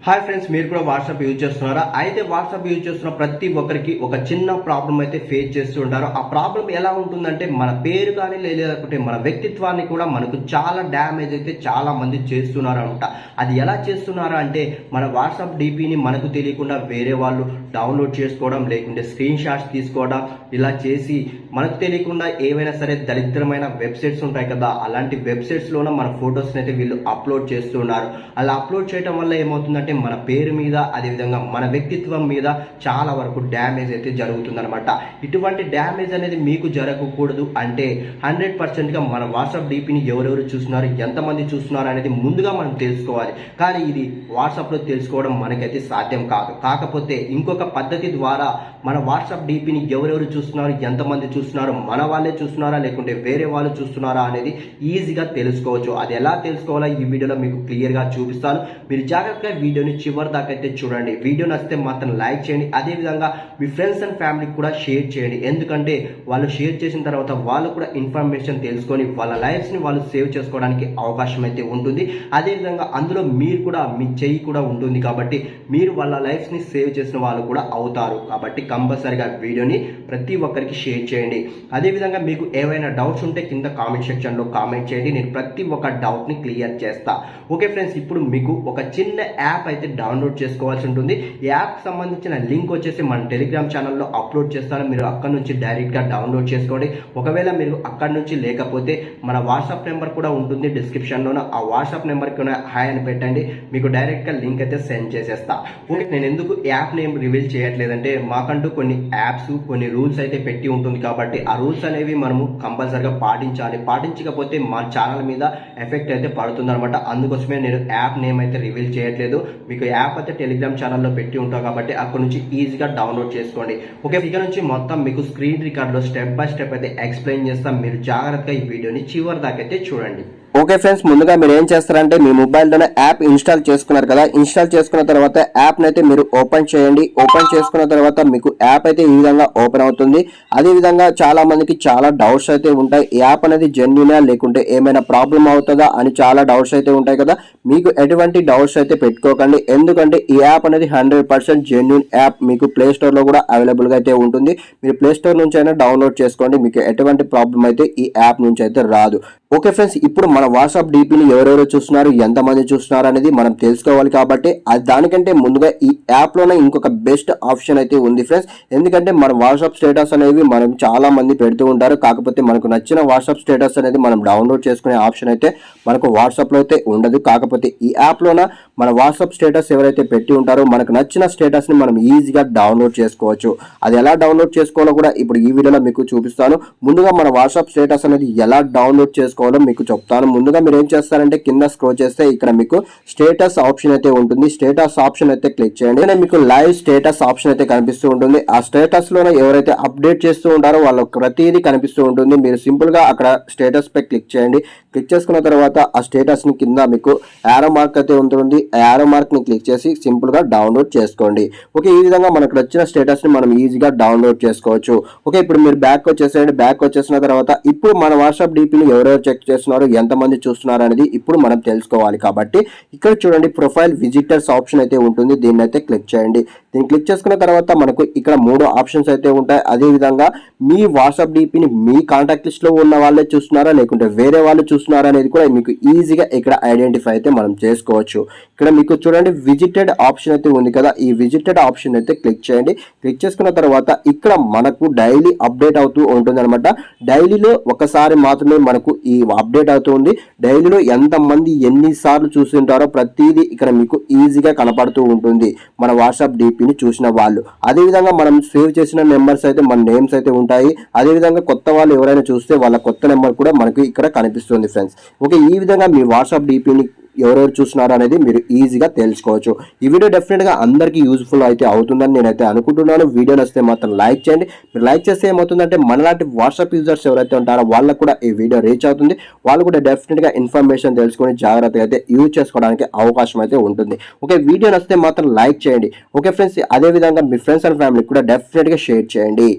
Hi friends, మీరు కూడా WhatsApp use చేస్తున్నారా? అయితే వాట్సాప్ యూజ్ చేస్తున్న ప్రతి ఒక్కరికి ఒక చిన్న ప్రాబ్లం అయితే ఫేస్ చేస్తూ ఉంటారు. ఆ ప్రాబ్లం ఎలా ఉంటుందంటే మన పేరు కానీ లేకపోతే మన వ్యక్తిత్వాన్ని కూడా మనకు చాలా డ్యామేజ్ అయితే చాలా మంది చేస్తున్నారు అనమాట. అది ఎలా చేస్తున్నారు అంటే మన వాట్సాప్ డీపీని మనకు తెలియకుండా వేరే వాళ్ళు డౌన్లోడ్ చేసుకోవడం, లేకుంటే స్క్రీన్ షాట్స్ తీసుకోవడం, ఇలా చేసి మనకు తెలియకుండా ఏవైనా సరే దరిద్రమైన వెబ్సైట్స్ ఉంటాయి కదా, అలాంటి వెబ్సైట్స్లోనే మన ఫొటోస్ని అయితే వీళ్ళు అప్లోడ్ చేస్తున్నారు. అలా అప్లోడ్ చేయడం వల్ల ఏమవుతుందంటే మన పేరు మీద, అదేవిధంగా మన వ్యక్తిత్వం మీద చాలా వరకు డ్యామేజ్ అయితే జరుగుతుందనమాట. ఇటువంటి డ్యామేజ్ అనేది మీకు జరగకూడదు అంటే 100%గా మన వాట్సాప్ డీపీని ఎవరెవరు చూస్తున్నారు, ఎంతమంది చూస్తున్నారు అనేది ముందుగా మనం తెలుసుకోవాలి. కానీ ఇది వాట్సాప్లో తెలుసుకోవడం మనకైతే సాధ్యం కాదు. కాకపోతే ఇంకొక పద్ధతి ద్వారా మన వాట్సాప్ డీపీని ఎవరెవరు చూస్తున్నారు, ఎంతమంది చూస్తున్నారు, మన వాళ్ళే చూస్తున్నారా లేకుంటే వేరే వాళ్ళు చూస్తున్నారా అనేది ఈజీగా తెలుసుకోవచ్చు. అది ఎలా తెలుసుకోవాలో ఈ వీడియోలో మీకు క్లియర్గా చూపిస్తాను. మీరు జాగ్రత్తగా వీడియోని చివరి దాకా అయితే చూడండి. వీడియో నచ్చితే మాత్రం లైక్ చేయండి. అదేవిధంగా మీ ఫ్రెండ్స్ అండ్ ఫ్యామిలీకి కూడా షేర్ చేయండి. ఎందుకంటే వాళ్ళు షేర్ చేసిన తర్వాత వాళ్ళు కూడా ఇన్ఫర్మేషన్ తెలుసుకొని వాళ్ళ లైఫ్స్ని వాళ్ళు సేవ్ చేసుకోవడానికి అవకాశం అయితే ఉంటుంది. అదేవిధంగా అందులో మీరు కూడా మీ చెయ్యి కూడా ఉంటుంది కాబట్టి మీరు వాళ్ళ లైఫ్స్ని సేవ్ చేసిన వాళ్ళు కూడా అవుతారు. కాబట్టి కంపల్సరిగా వీడియోని ప్రతి ఒక్కరికి షేర్ చేయండి. అదేవిధంగా మీకు ఏవైనా డౌట్స్ ఉంటే కింద కామెంట్ సెక్షన్లో కామెంట్ చేయండి. నేను ప్రతి ఒక్క డౌట్ని క్లియర్ చేస్తా. ఓకే ఫ్రెండ్స్, ఇప్పుడు మీకు ఒక చిన్న యాప్ అయితే డౌన్లోడ్ చేసుకోవాల్సి ఉంటుంది. ఈ యాప్కి సంబంధించిన లింక్ వచ్చేసి మన టెలిగ్రామ్ ఛానల్లో అప్లోడ్ చేస్తాను. మీరు అక్కడ నుంచి డైరెక్ట్గా డౌన్లోడ్ చేసుకోండి. ఒకవేళ మీరు అక్కడ నుంచి లేకపోతే మన వాట్సాప్ నెంబర్ కూడా ఉంటుంది డిస్క్రిప్షన్లోనే. ఆ వాట్సాప్ నెంబర్కి హాయ్ అని పెట్టండి, మీకు డైరెక్ట్గా లింక్ అయితే సెండ్ చేసేస్తా. ఓకే, నేను ఎందుకు యాప్ నేమ్ రివీల్ చేయట్లేదంటే మాకంటూ కొన్ని యాప్స్, కొన్ని రూల్స్ అయితే పెట్టి ఉంటుంది కాబట్టి ఆ రూల్స్ అనేవి మనము కంపల్సరిగా పాటించాలి. పాటించకపోతే మా ఛానల్ మీద ఎఫెక్ట్ అయితే పడుతుంది అనమాట. అందుకోసమే నేను యాప్ నేమ్ అయితే రివీల్ చేయట్లేదు. మీకు యాప్ అయితే టెలిగ్రామ్ ఛానల్లో పెట్టి ఉంటాం కాబట్టి అక్కడ నుంచి ఈజీగా డౌన్లోడ్ చేసుకోండి. ఓకే, ఇక్కడ నుంచి మొత్తం మీకు స్క్రీన్ రికార్డులో స్టెప్ బై స్టెప్ అయితే ఎక్స్ప్లెయిన్ చేస్తాం. మీరు జాగ్రత్తగా ఈ వీడియోని చివరి దాకా అయితే చూడండి. ఓకే ఫ్రెండ్స్, ముందుగా మీరు ఏం చేస్తారంటే మీ మొబైల్లోనే యాప్ ఇన్స్టాల్ చేసుకున్నారు కదా, ఇన్స్టాల్ చేసుకున్న తర్వాత యాప్ని అయితే మీరు ఓపెన్ చేయండి. ఓపెన్ చేసుకున్న తర్వాత మీకు యాప్ అయితే ఈ విధంగా ఓపెన్ అవుతుంది. అదేవిధంగా చాలా మందికి చాలా డౌట్స్ అయితే ఉంటాయి. ఈ యాప్ అనేది జెన్యూనా లేకుంటే ఏమైనా ప్రాబ్లం అవుతుందా అని చాలా డౌట్స్ అయితే ఉంటాయి కదా. మీకు ఎటువంటి డౌట్స్ అయితే పెట్టుకోకండి. ఎందుకంటే ఈ యాప్ అనేది 100% జెన్యూన్ యాప్. మీకు ప్లే స్టోర్లో కూడా అవైలబుల్గా అయితే ఉంటుంది. మీరు ప్లే స్టోర్ నుంచి అయినా డౌన్లోడ్ చేసుకోండి. మీకు ఎటువంటి ప్రాబ్లం అయితే ఈ యాప్ నుంచి అయితే రాదు. ఓకే ఫ్రెండ్స్, ఇప్పుడు మన వాట్సాప్ డీపీని ఎవరెవరు చూస్తున్నారు, ఎంతమంది చూస్తున్నారు అనేది మనం తెలుసుకోవాలి. కాబట్టి దానికంటే ముందుగా ఈ యాప్లోనే ఇంకొక బెస్ట్ ఆప్షన్ అయితే ఉంది ఫ్రెండ్స్. ఎందుకంటే మన వాట్సాప్ స్టేటస్ అనేవి మనం చాలా మంది పెడుతూ ఉంటారు. కాకపోతే మనకు నచ్చిన వాట్సాప్ స్టేటస్ అనేది మనం డౌన్లోడ్ చేసుకునే ఆప్షన్ అయితే మనకు వాట్సాప్లో అయితే ఉండదు. కాకపోతే ఈ యాప్లోన మన వాట్సాప్ స్టేటస్ ఎవరైతే పెట్టి ఉంటారో మనకు నచ్చిన స్టేటస్ని మనం ఈజీగా డౌన్లోడ్ చేసుకోవచ్చు. అది ఎలా డౌన్లోడ్ చేసుకోవాలో కూడా ఇప్పుడు ఈ వీడియోలో మీకు చూపిస్తాను. ముందుగా మన వాట్సాప్ స్టేటస్ అనేది ఎలా డౌన్లోడ్ చేసుకోవాలో మీకు చెప్తాను. ముందుగా మీరు ఏం చేస్తారంటే కింద స్క్రోల్ చేస్తే ఇక్కడ మీకు స్టేటస్ ఆప్షన్ అయితే ఉంటుంది. స్టేటస్ ఆప్షన్ అయితే క్లిక్ చేయండి. మీకు లైవ్ స్టేటస్ ఆప్షన్ అయితే కనిపిస్తూ ఉంటుంది. ఆ స్టేటస్ లోనే ఎవరైతే అప్డేట్ చేస్తూ ఉంటారో వాళ్ళకి ప్రతిదీ కనిపిస్తూ ఉంటుంది. మీరు సింపుల్ గా అక్కడ స్టేటస్ పై క్లిక్ చేయండి. క్లిక్ చేసుకున్న తర్వాత ఆ స్టేటస్ ని కింద మీకు యారో మార్క్ అయితే ఉంటుంది. ఆ యారో మార్క్ ని క్లిక్ చేసి సింపుల్ గా డౌన్లోడ్ చేసుకోండి. ఓకే, ఈ విధంగా మనకు వచ్చిన స్టేటస్ ని మనం ఈజీగా డౌన్లోడ్ చేసుకోవచ్చు. ఓకే, ఇప్పుడు మీరు బ్యాక్ వచ్చేసేయండి. బ్యాక్ వచ్చేసిన తర్వాత ఇప్పుడు మన వాట్సాప్ డీపీని ఎవరెవరు చెక్ చేస్తున్నారు, ఎంతమంది చూస్తున్నారు అనేది ఇప్పుడు మనం తెలుసుకోవాలి. కాబట్టి ఇక్కడ చూడండి, ప్రొఫైల్ విజిటర్స్ ఆప్షన్ అయితే ఉంటుంది. దీన్ని అయితే క్లిక్ చేయండి. దీన్ని క్లిక్ చేసుకున్న తర్వాత మనకు ఇక్కడ 3 ఆప్షన్స్ అయితే ఉంటాయి. అదే విధంగా మీ వాట్సాప్ డీపీని మీ కాంటాక్ట్ లిస్ట్ లో ఉన్న వాళ్ళే చూస్తున్నారా లేకుంటే వేరే వాళ్ళు చూస్తున్నారా అనేది కూడా మీకు ఈజీగా ఇక్కడ ఐడెంటిఫై అయితే మనం చేసుకోవచ్చు. ఇక్కడ మీకు చూడండి విజిటెడ్ ఆప్షన్ అయితే ఉంది కదా, ఈ విజిటెడ్ ఆప్షన్ అయితే క్లిక్ చేయండి. క్లిక్ చేసుకున్న తర్వాత ఇక్కడ మనకు డైలీ అప్డేట్ అవుతూ ఉంటుంది అనమాట. డైలీలో ఒకసారి మాత్రమే మనకు ఈ అప్డేట్ అవుతుంది. డైలీలో ఎంతమంది ఎన్నిసార్లు చూస్తుంటారో ప్రతిదీ ఇక్కడ మీకు ఈజీగా కనపడుతూ ఉంటుంది మన వాట్సాప్ డీపీని చూసిన వాళ్ళు. అదేవిధంగా మనం సేవ్ చేసిన నెంబర్స్ అయితే మన నేమ్స్ అయితే ఉంటాయి. అదేవిధంగా కొత్త వాళ్ళు ఎవరైనా చూస్తే వాళ్ళ కొత్త నెంబర్ కూడా మనకి ఇక్కడ కనిపిస్తుంది ఫ్రెండ్స్. ఓకే, ఈ విధంగా మీ వాట్సాప్ డీపీని ఎవరెవరు చూస్తున్నారు అనేది మీరు ఈజీగా తెలుసుకోవచ్చు. ఈ వీడియో డెఫినెట్గా అందరికీ యూజ్ఫుల్ అయితే అవుతుందని నేనైతే అనుకుంటున్నాను. వీడియో నచ్చితే మాత్రం లైక్ చేయండి. మీరు లైక్ చేస్తే ఏమవుతుందంటే మనలాంటి వాట్సాప్ యూజర్స్ ఎవరైతే ఉంటారో వాళ్ళకు కూడా ఈ వీడియో రీచ్ అవుతుంది. వాళ్ళు కూడా డెఫినెట్గా ఇన్ఫర్మేషన్ తెలుసుకొని జాగ్రత్తగా అయితే యూజ్ చేసుకోవడానికి అవకాశం అయితే ఉంటుంది. ఓకే, వీడియో నచ్చితే మాత్రం లైక్ చేయండి. ఓకే ఫ్రెండ్స్, అదేవిధంగా మీ ఫ్రెండ్స్ అండ్ ఫ్యామిలీకి కూడా డెఫినెట్గా షేర్ చేయండి.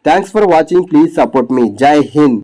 Thanks for watching. Please support me. Jai Hind.